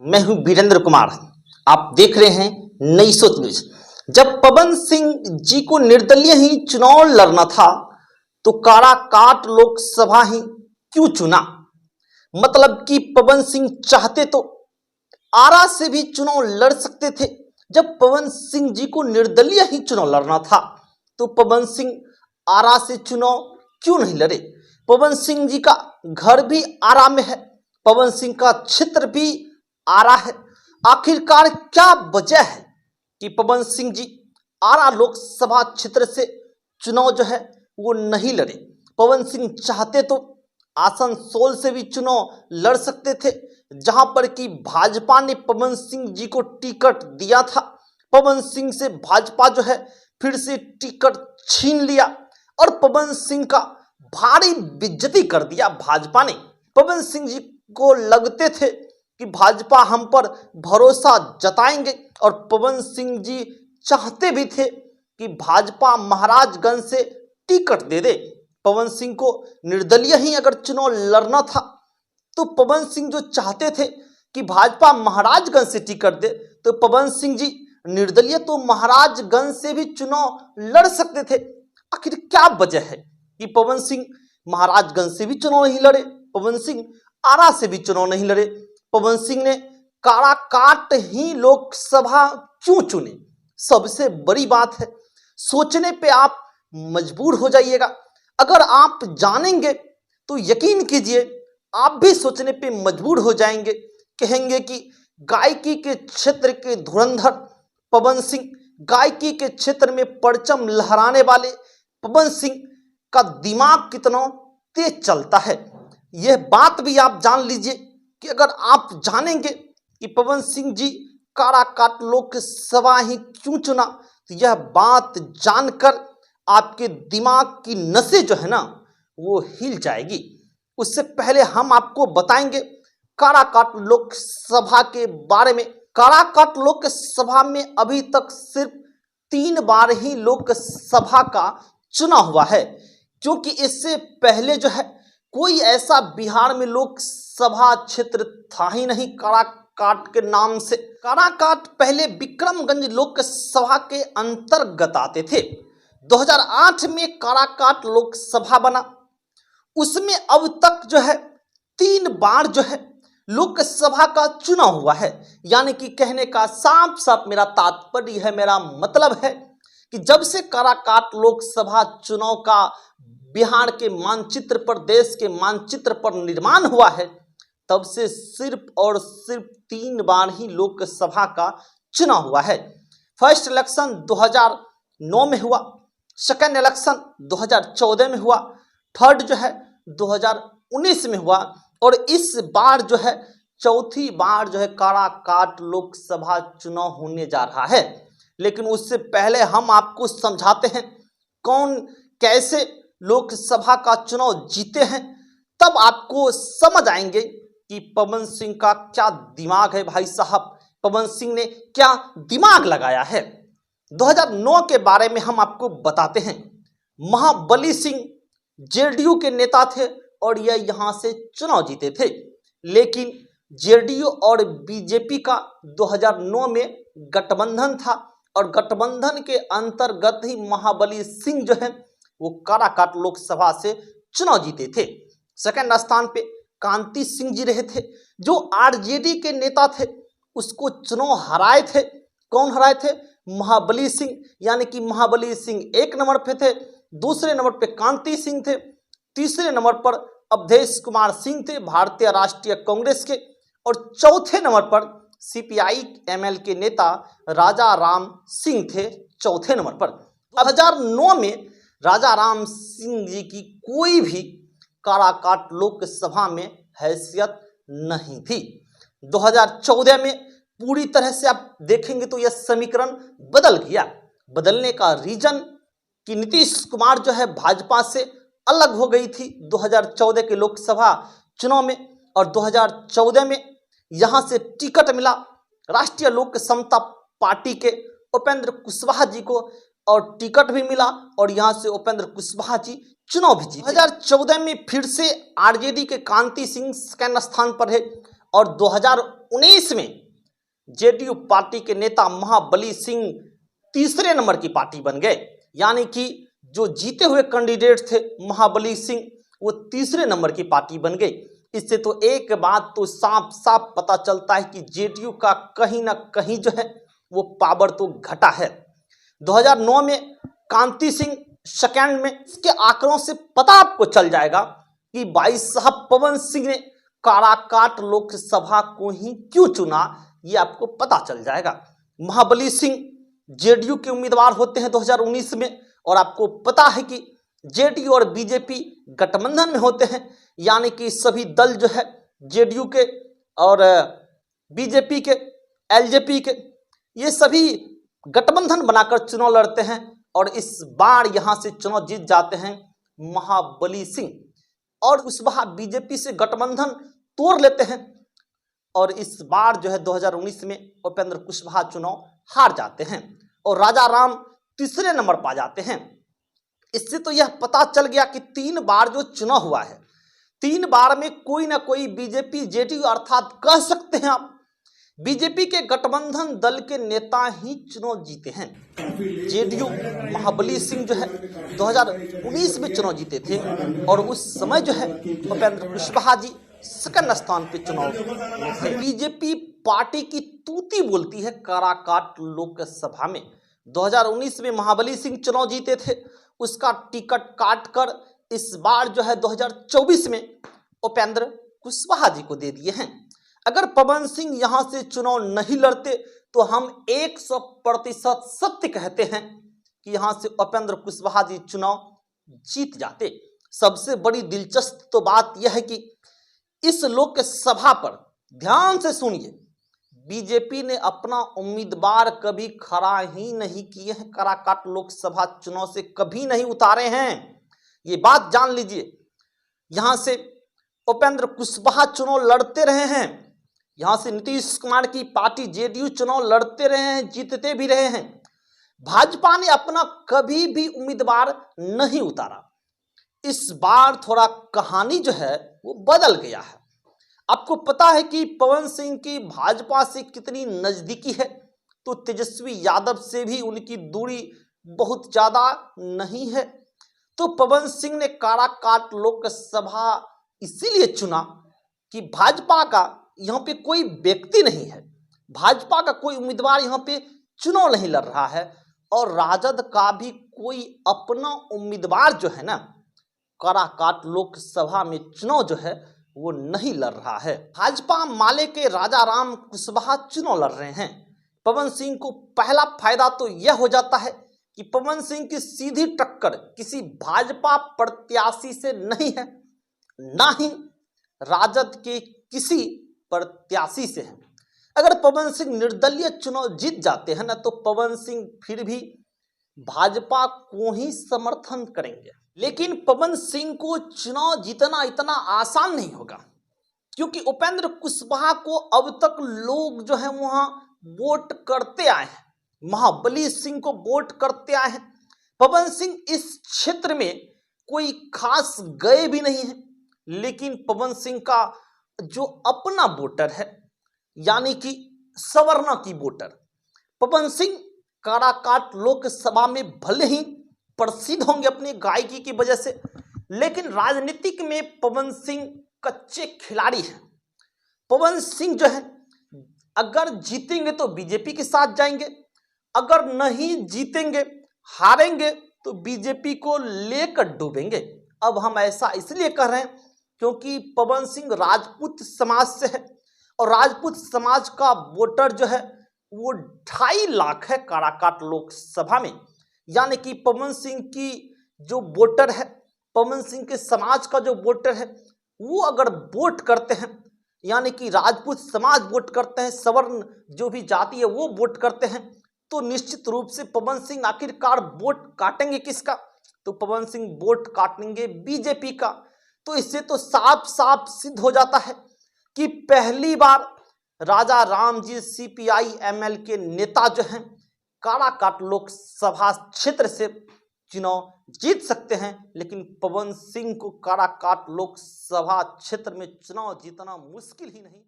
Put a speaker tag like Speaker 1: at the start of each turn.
Speaker 1: मैं हूं वीरेंद्र कुमार। आप देख रहे हैं नई सोच न्यूज। जब पवन सिंह जी को निर्दलीय ही चुनाव लड़ना था तो काराकाट लोकसभा ही क्यों चुना? मतलब कि पवन सिंह चाहते तो आरा से भी चुनाव लड़ सकते थे। जब पवन सिंह जी को निर्दलीय ही चुनाव लड़ना था तो पवन सिंह आरा से चुनाव क्यों नहीं लड़े? पवन सिंह जी का घर भी आरा में है, पवन सिंह का क्षेत्र भी आरा है। आखिरकार क्या वजह है कि पवन सिंह जी आरा लोकसभा क्षेत्र से चुनाव जो है वो नहीं लड़े? पवन सिंह चाहते तो आसनसोल से भी चुनाव लड़ सकते थे, जहां पर कि भाजपा ने पवन सिंह जी को टिकट दिया था। पवन सिंह से भाजपा जो है फिर से टिकट छीन लिया और पवन सिंह का भारी बेइज्जती कर दिया भाजपा ने। पवन सिंह जी को लगते थे कि भाजपा हम पर भरोसा जताएंगे और पवन सिंह जी चाहते भी थे कि भाजपा महाराजगंज से टिकट दे दे। पवन सिंह को निर्दलीय ही अगर चुनाव लड़ना था तो पवन सिंह जो चाहते थे कि भाजपा महाराजगंज से टिकट दे, तो पवन सिंह जी निर्दलीय तो महाराजगंज से भी चुनाव लड़ सकते थे। आखिर क्या वजह है कि पवन सिंह महाराजगंज से भी चुनाव नहीं लड़े, पवन सिंह आरा से भी चुनाव नहीं लड़े? पवन सिंह ने काराकाट ही लोकसभा क्यों चुने? सबसे बड़ी बात है, सोचने पे आप मजबूर हो जाइएगा। अगर आप जानेंगे तो यकीन कीजिए आप भी सोचने पे मजबूर हो जाएंगे। कहेंगे कि गायकी के क्षेत्र के धुरंधर पवन सिंह, गायकी के क्षेत्र में परचम लहराने वाले पवन सिंह का दिमाग कितना तेज चलता है। यह बात भी आप जान लीजिए कि अगर आप जानेंगे कि पवन सिंह जी काराकाट लोकसभा ही क्यों चुना, तो यह बात जानकर आपके दिमाग की नसें जो है ना वो हिल जाएगी। उससे पहले हम आपको बताएंगे काराकाट लोकसभा के बारे में। काराकाट लोकसभा में अभी तक सिर्फ 3 बार ही लोकसभा का चुनाव हुआ है, क्योंकि इससे पहले जो है कोई ऐसा बिहार में लोकसभा क्षेत्र था ही नहीं काराकाट के नाम से। काराकाट पहले विक्रमगंज लोकसभा के अंतर्गत आते थे। 2008 में काराकाट लोकसभा बना, उसमें अब तक जो है 3 बार जो है लोकसभा का चुनाव हुआ है। यानी कि कहने का साफ साफ मेरा तात्पर्य है, मेरा मतलब है कि जब से काराकाट लोकसभा चुनाव का बिहार के मानचित्र पर, देश के मानचित्र पर निर्माण हुआ है, तब से सिर्फ और सिर्फ 3 बार ही लोकसभा का चुनाव हुआ है। फर्स्ट इलेक्शन 2009 में हुआ, सेकेंड इलेक्शन 2014 में हुआ, थर्ड जो है 2019 में हुआ और इस बार जो है चौथी बार जो है काराकाट लोकसभा चुनाव होने जा रहा है। लेकिन उससे पहले हम आपको समझाते हैं कौन कैसे लोकसभा का चुनाव जीते हैं, तब आपको समझ आएंगे कि पवन सिंह का क्या दिमाग है। भाई साहब, पवन सिंह ने क्या दिमाग लगाया है। 2009 के बारे में हम आपको बताते हैं। महाबली सिंह जेडीयू के नेता थे और यह यहां से चुनाव जीते थे, लेकिन जेडीयू और बीजेपी का 2009 में गठबंधन था और गठबंधन के अंतर्गत ही महाबली सिंह जो है वो काराकाट लोकसभा से चुनाव जीते थे। सेकंड स्थान पे कांति सिंह जी रहे थे, जो आरजेडी के नेता थे, उसको चुनाव हराए थे। कौन हराए थे? महाबली सिंह। यानी कि महाबली सिंह 1 नंबर पे थे, दूसरे नंबर पे कांति सिंह थे, तीसरे नंबर पर अवधेश कुमार सिंह थे भारतीय राष्ट्रीय कांग्रेस के, और चौथे नंबर पर सीपीआई एमएल के नेता राजा राम सिंह थे चौथे नंबर पर। 2009 में राजा राम सिंह जी की कोई भी काराकाट लोकसभा में हैसियत नहीं थी। 2014 में पूरी तरह से आप देखेंगे तो यह समीकरण बदल गया। बदलने का रीजन कि नीतीश कुमार जो है भाजपा से अलग हो गई थी 2014 के लोकसभा चुनाव में, और 2014 में यहां से टिकट मिला राष्ट्रीय लोक समता पार्टी के उपेंद्र कुशवाहा जी को, और टिकट भी मिला और यहां से उपेंद्र कुशवाहा जी चुनाव भी जीते। 2014 में फिर से आरजेडी के कांति सिंह सेकंड स्थान पर है और 2019 में जेडीयू पार्टी के नेता महाबली सिंह तीसरे नंबर की पार्टी बन गए, यानी कि जो जीते हुए कैंडिडेट थे महाबली सिंह, वो तीसरे नंबर की पार्टी बन गई। इससे तो एक बात तो साफ साफ पता चलता है कि जेडीयू का कहीं ना कहीं जो है वो पावर तो घटा है। 2009 में कांति सिंह सेकंड में, इसके आंकड़ों से पता आपको चल जाएगा कि भाई साहब पवन सिंह ने काराकाट लोकसभा को ही क्यों चुना, ये आपको पता चल जाएगा। महाबली सिंह जेडीयू के उम्मीदवार होते हैं 2019 में, और आपको पता है कि जेडीयू और बीजेपी गठबंधन में होते हैं, यानी कि सभी दल जो है जेडीयू के और बीजेपी के, एलजेपी के, ये सभी गठबंधन बनाकर चुनाव लड़ते हैं और इस बार यहां से चुनाव जीत जाते हैं महाबली सिंह, और उस बार बीजेपी से गठबंधन तोड़ लेते हैं और इस बार जो है 2019 में उपेंद्र कुशवाहा चुनाव हार जाते हैं और राजा राम तीसरे नंबर पा जाते हैं। इससे तो यह पता चल गया कि 3 बार जो चुनाव हुआ है, 3 बार में कोई ना कोई बीजेपी जेडीयू अर्थात कह सकते हैं आप बीजेपी के गठबंधन दल के नेता ही चुनाव जीते हैं। जेडीयू महाबली सिंह जो है 2019 में चुनाव जीते थे और उस समय जो है उपेंद्र कुशवाहा जी सेकंड स्थान पे चुनाव थे। बीजेपी पार्टी की तूती बोलती है काराकाट लोकसभा में। 2019 में महाबली सिंह चुनाव जीते थे, उसका टिकट काट कर इस बार जो है 2024 में उपेंद्र कुशवाहा जी को दे दिए हैं। अगर पवन सिंह यहां से चुनाव नहीं लड़ते तो हम 100% सत्य कहते हैं कि यहां से उपेंद्र कुशवाहा जी चुनाव जीत जाते। सबसे बड़ी दिलचस्प तो बात यह है कि इस लोकसभा पर ध्यान से सुनिए, बीजेपी ने अपना उम्मीदवार कभी खड़ा ही नहीं किए हैं, काराकाट लोकसभा चुनाव से कभी नहीं उतारे हैं, ये बात जान लीजिए। यहां से उपेंद्र कुशवाहा चुनाव लड़ते रहे हैं, यहां से नीतीश कुमार की पार्टी जेडीयू चुनाव लड़ते रहे हैं, जीतते भी रहे हैं। भाजपा ने अपना कभी भी उम्मीदवार नहीं उतारा। इस बार थोड़ा कहानी जो है वो बदल गया है। आपको पता है कि पवन सिंह की भाजपा से कितनी नजदीकी है, तो तेजस्वी यादव से भी उनकी दूरी बहुत ज्यादा नहीं है। तो पवन सिंह ने काराकाट लोकसभा इसीलिए चुना कि भाजपा का यहाँ पे कोई व्यक्ति नहीं है, भाजपा का कोई उम्मीदवार यहाँ पे चुनाव नहीं लड़ रहा है और राजद का भी कोई अपना उम्मीदवार जो है ना काराकाट लोकसभा में चुनाव जो है वो नहीं लड़ रहा है। भाजपा माले के राजा राम कुशवाहा चुनाव लड़ रहे हैं। पवन सिंह को पहला फायदा तो यह हो जाता है कि पवन सिंह की सीधी टक्कर किसी भाजपा प्रत्याशी से नहीं है, ना ही राजद के किसी प्रत्याशी से है। अगर पवन सिंह निर्दलीय चुनाव जीत जाते हैं ना तो पवन सिंह फिर भी भाजपा को ही समर्थन करेंगे, लेकिन पवन सिंह को चुनाव जीतना इतना आसान नहीं होगा, क्योंकि उपेंद्र कुशवाहा को अब तक लोग जो है वहां वोट करते आए हैं, महाबली सिंह को वोट करते आए हैं। पवन सिंह इस क्षेत्र में कोई खास गए भी नहीं है, लेकिन पवन सिंह का जो अपना वोटर है यानी कि सवर्णा की वोटर, पवन सिंह काराकाट लोकसभा में भले ही प्रसिद्ध होंगे अपनी गायकी की वजह से, लेकिन राजनीतिक में पवन सिंह कच्चे खिलाड़ी हैं। पवन सिंह जो है अगर जीतेंगे तो बीजेपी के साथ जाएंगे, अगर नहीं जीतेंगे हारेंगे तो बीजेपी को लेकर डूबेंगे। अब हम ऐसा इसलिए कह रहे हैं क्योंकि पवन सिंह राजपूत समाज से है और राजपूत समाज का वोटर जो है वो 2.5 लाख है काराकाट लोकसभा में, यानी कि पवन सिंह की जो वोटर है, पवन सिंह के समाज का जो वोटर है वो अगर वोट करते हैं, यानी कि राजपूत समाज वोट करते हैं, सवर्ण जो भी जाति है वो वोट करते हैं, तो निश्चित रूप से पवन सिंह आखिरकार वोट काटेंगे किसका? तो पवन सिंह वोट काटेंगे बीजेपी का। तो इससे तो साफ साफ सिद्ध हो जाता है कि पहली बार राजा राम जी सीपीआई एमएल के नेता जो हैं काराकाट लोकसभा क्षेत्र से चुनाव जीत सकते हैं, लेकिन पवन सिंह को काराकाट लोकसभा क्षेत्र में चुनाव जीतना मुश्किल ही नहीं।